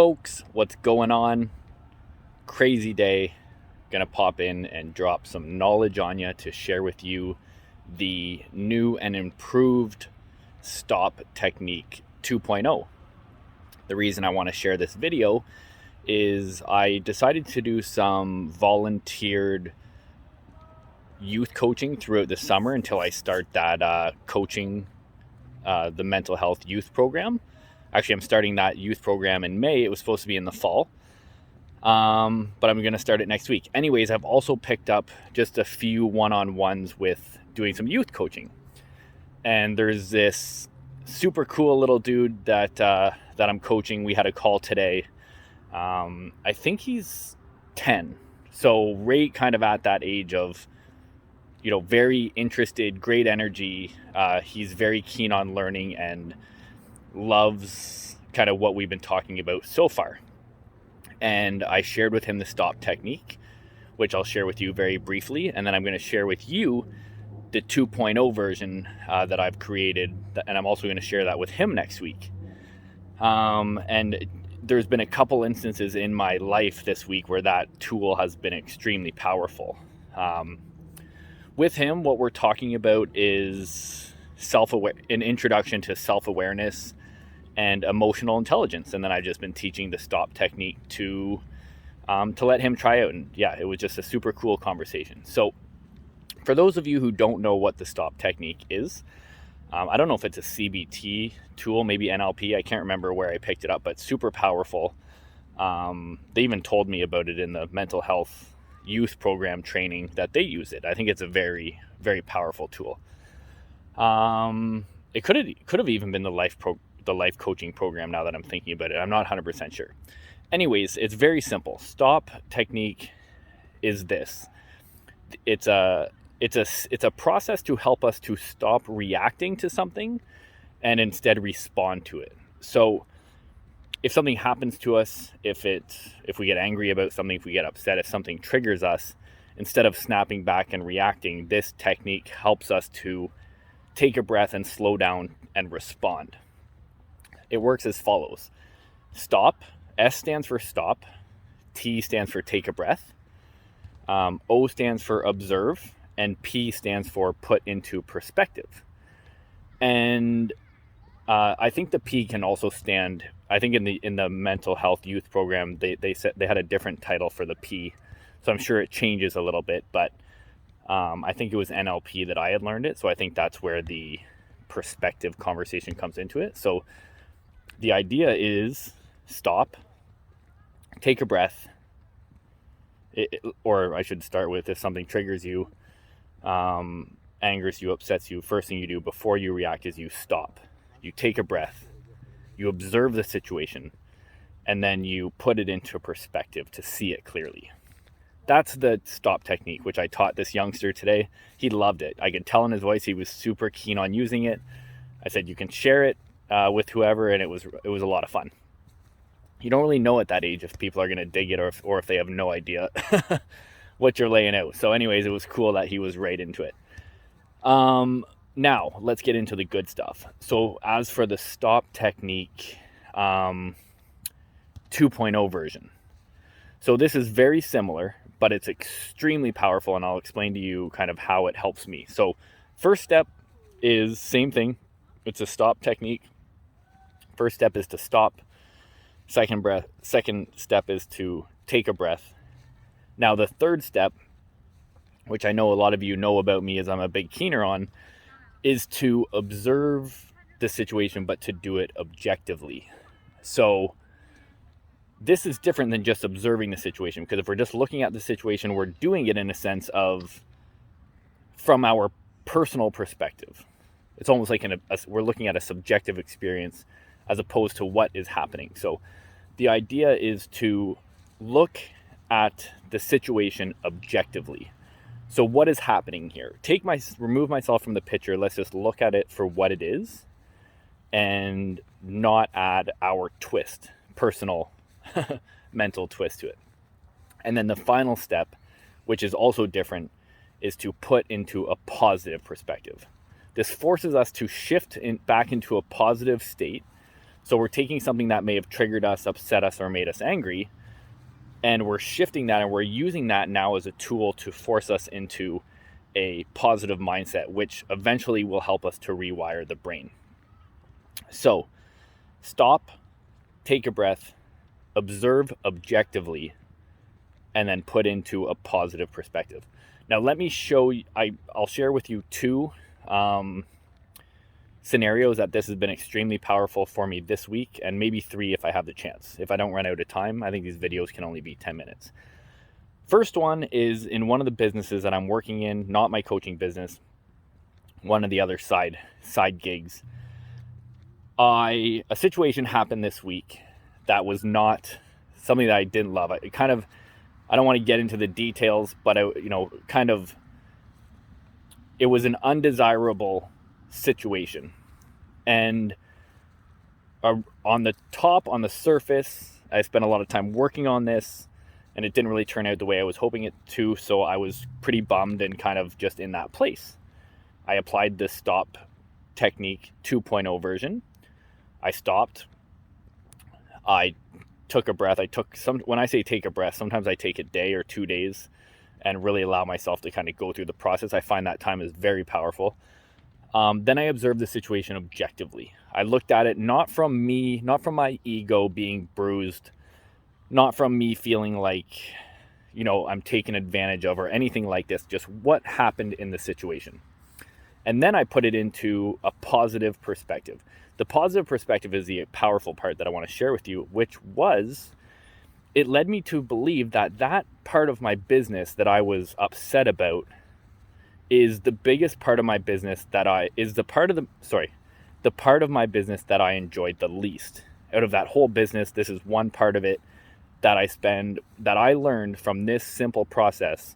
folks, what's going on? Crazy day. Gonna pop in and drop some knowledge on you to share with you the new and improved S.T.O.P technique 2.0. The reason I want to share this video is I decided to do some volunteered youth coaching throughout the summer until I start that coaching the mental health youth program. Actually, I'm starting that youth program in May. It was supposed to be in the fall, but I'm going to start it next week. Anyways, I've also picked up just a few one-on-ones with doing some youth coaching. And there's this super cool little dude that I'm coaching. We had a call today. I think he's 10. So right kind of at that age of, very interested, great energy. He's very keen on learning and loves kind of what we've been talking about so far. And I shared with him the S.T.O.P technique, which I'll share with you very briefly. And then I'm going to share with you the 2.0 version that I've created. And I'm also going to share that with him next week. And there's been a couple instances in my life this week where that tool has been extremely powerful. With him, what we're talking about is an introduction to self-awareness and emotional intelligence. And then I've just been teaching the S.T.O.P technique to let him try out. And yeah, it was just a super cool conversation. So for those of you who don't know what the S.T.O.P technique is, I don't know if it's a CBT tool, maybe NLP. I can't remember where I picked it up, but super powerful. They even told me about it in the mental health youth program training that they use it. I think it's a very, very powerful tool. It could have even been the life coaching program, now that I'm thinking about it. I'm not 100% sure. Anyways, it's very simple. S.T.O.P technique is this. It's a process to help us to stop reacting to something and instead respond to it. So if something happens to us, if we get angry about something, if we get upset, if something triggers us, instead of snapping back and reacting, this technique helps us to take a breath and slow down and respond. It works as follows. S.T.O.P. S stands for stop. T stands for take a breath. O stands for observe. And P stands for put into perspective. And I think the P can also stand. I think in the mental health youth program, they said they had a different title for the P, so I'm sure it changes a little bit. But I think it was NLP that I had learned it, so I think that's where the perspective conversation comes into it. So the idea is stop, take a breath, or I should start with, if something triggers you, angers you, upsets you, first thing you do before you react is you stop. You take a breath, you observe the situation, and then you put it into perspective to see it clearly. That's the S.T.O.P technique, which I taught this youngster today. He loved it. I could tell in his voice he was super keen on using it. I said you can share it with whoever, and it was a lot of fun. You don't really know at that age if people are going to dig it or if they have no idea what you're laying out. So anyways, it was cool that he was right into it. Now let's get into the good stuff. So as for the S.T.O.P technique 2.0 version. So this is very similar, but it's extremely powerful, and I'll explain to you kind of how it helps me. So first step is same thing. It's a S.T.O.P technique. First step is to stop. Second step is to take a breath. Now the third step, which I know a lot of you know about me as I'm a big keener on, is to observe the situation, but to do it objectively. So this is different than just observing the situation, because if we're just looking at the situation, we're doing it in a sense of from our personal perspective. It's almost like we're looking at a subjective experience as opposed to what is happening. So the idea is to look at the situation objectively. So what is happening here? Remove myself from the picture. Let's just look at it for what it is and not add our twist, personal mental twist to it. And then the final step, which is also different, is to put into a positive perspective. This forces us to shift back into a positive state So we're taking something that may have triggered us, upset us, or made us angry, and we're shifting that, and we're using that now as a tool to force us into a positive mindset, which eventually will help us to rewire the brain. So stop, take a breath, observe objectively, and then put into a positive perspective. Now let me show you, I'll share with you two scenarios that this has been extremely powerful for me this week, and maybe three if I have the chance. If I don't run out of time, I think these videos can only be 10 minutes. First one is in one of the businesses that I'm working in, not my coaching business, one of the other side gigs. A situation happened this week that was not something that I didn't love. I don't want to get into the details, but it was an undesirable situation. And on the surface, I spent a lot of time working on this, and it didn't really turn out the way I was hoping it to, so I was pretty bummed and kind of just in that place. I applied the S.T.O.P technique 2.0 version. I stopped. I took a breath. When I say take a breath, sometimes I take a day or 2 days and really allow myself to kind of go through the process. I find that time is very powerful. Then I observed the situation objectively. I looked at it not from my ego being bruised, not from me feeling like, I'm taken advantage of or anything like this, just what happened in the situation. And then I put it into a positive perspective. The positive perspective is the powerful part that I want to share with you, which was, it led me to believe that part of my business that I was upset about is the biggest part of my business the part of my business that I enjoyed the least. Out of that whole business, this is one part of it that I learned from this simple process,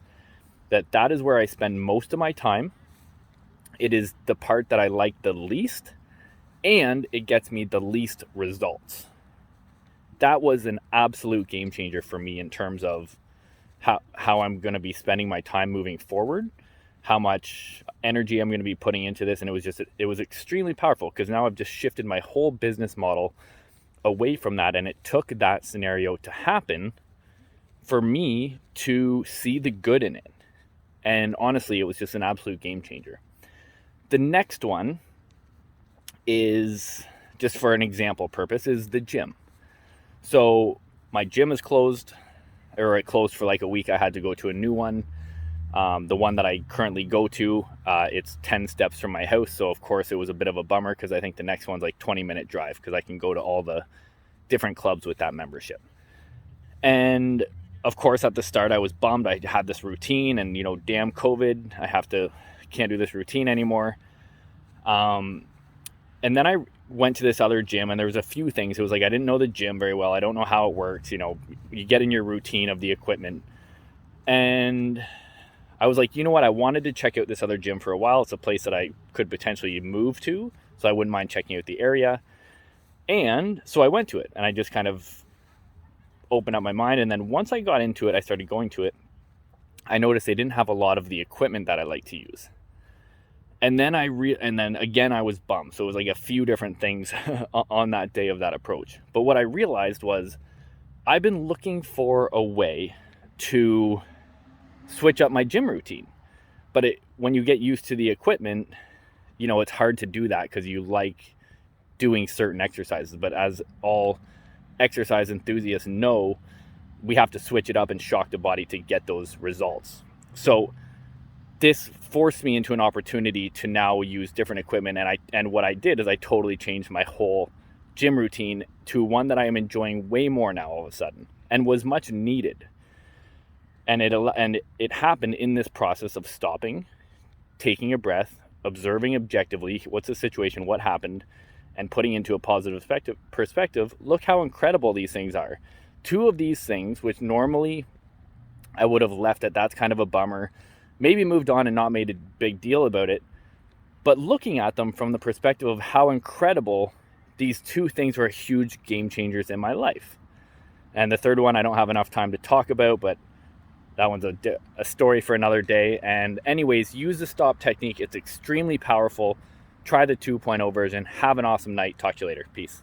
that is where I spend most of my time. It is the part that I like the least, and it gets me the least results. That was an absolute game changer for me in terms of how I'm going to be spending my time moving forward, how much energy I'm going to be putting into this. And it was extremely powerful, because now I've just shifted my whole business model away from that. And it took that scenario to happen for me to see the good in it. And honestly, it was just an absolute game changer. The next one is, just for an example purpose, is the gym. So my gym is closed, or it closed for like a week. I had to go to a new one. The one that I currently go to, it's 10 steps from my house. So of course it was a bit of a bummer, because I think the next one's like 20-minute drive, because I can go to all the different clubs with that membership. And of course at the start I was bummed. I had this routine, and damn COVID, can't do this routine anymore. And then I went to this other gym, and there was a few things. It was like, I didn't know the gym very well. I don't know how it works. You get in your routine of the equipment. And I was like, you know what? I wanted to check out this other gym for a while. It's a place that I could potentially move to, so I wouldn't mind checking out the area. And so I went to it, and I just kind of opened up my mind. And then once I got into it, I started going to it. I noticed they didn't have a lot of the equipment that I like to use. And then again, I was bummed. So it was like a few different things on that day of that approach. But what I realized was, I've been looking for a way to switch up my gym routine. But when you get used to the equipment, it's hard to do that, because you like doing certain exercises. But as all exercise enthusiasts know, we have to switch it up and shock the body to get those results. So this forced me into an opportunity to now use different equipment. And what I did is I totally changed my whole gym routine to one that I am enjoying way more now all of a sudden, and was much needed. And it happened in this process of stopping, taking a breath, observing objectively what's the situation, what happened, and putting into a positive perspective. Look how incredible these things are. Two of these things, which normally I would have left at that's kind of a bummer, maybe moved on and not made a big deal about it. But looking at them from the perspective of how incredible, these two things were huge game changers in my life. And the third one I don't have enough time to talk about, but that one's a story for another day. And anyways, use the S.T.O.P technique. It's extremely powerful. Try the 2.0 version. Have an awesome night. Talk to you later. Peace.